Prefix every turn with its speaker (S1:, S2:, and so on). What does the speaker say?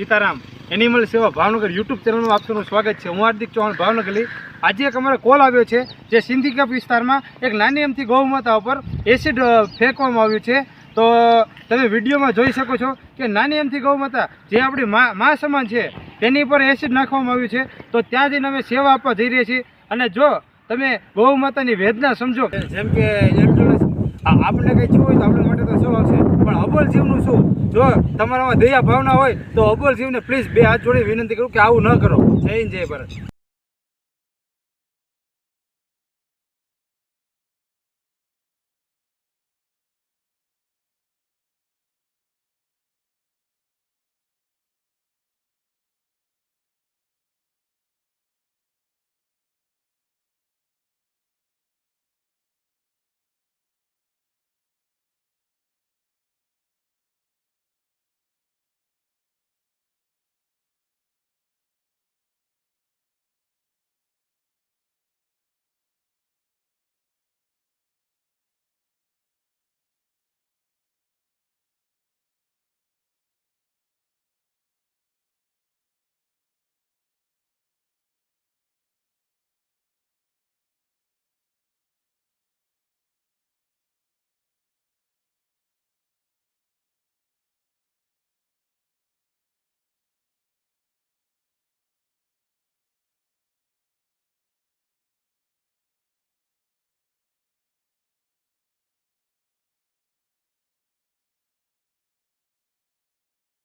S1: Sitaram animal સેવા Bhavnagar YouTube ચેનલમાં આપ સૌનું સ્વાગત છે। હું હાર્દિક ચૌહાણ ભાવનગરથી। આજે એક અમારે કોલ આવ્યો છે જે સિંધી કપ વિસ્તારમાં એક નાની અમથી ગૌમાતા ઉપર એસિડ ફેંકવામાં આવ્યું છે। તો તમે વિડીયોમાં જોઈ શકો છો કે નાની અમથી ગૌમાતા જે આપણી મા સમાન છે તેની પર એસિડ નાખવામાં આવ્યું છે। તો ત્યાં જઈને અમે સેવા આપવા જઈ રહ્યા છીએ અને જો તમે ગૌમાતાની વેદના સમજો, જેમ કે એમ્બ્યુલન્સ આપણે કંઈ થયું હોય તો આપણા માટે તો શું આવશે, પણ અબોલ જીવનું શું? જો તમારામાં દયા ભાવના હોય તો અબોલ જીવને પ્લીઝ બે હાથ જોડી વિનંતી કરું કે આવું ન કરો। જય હિન્દ, જય ભારત।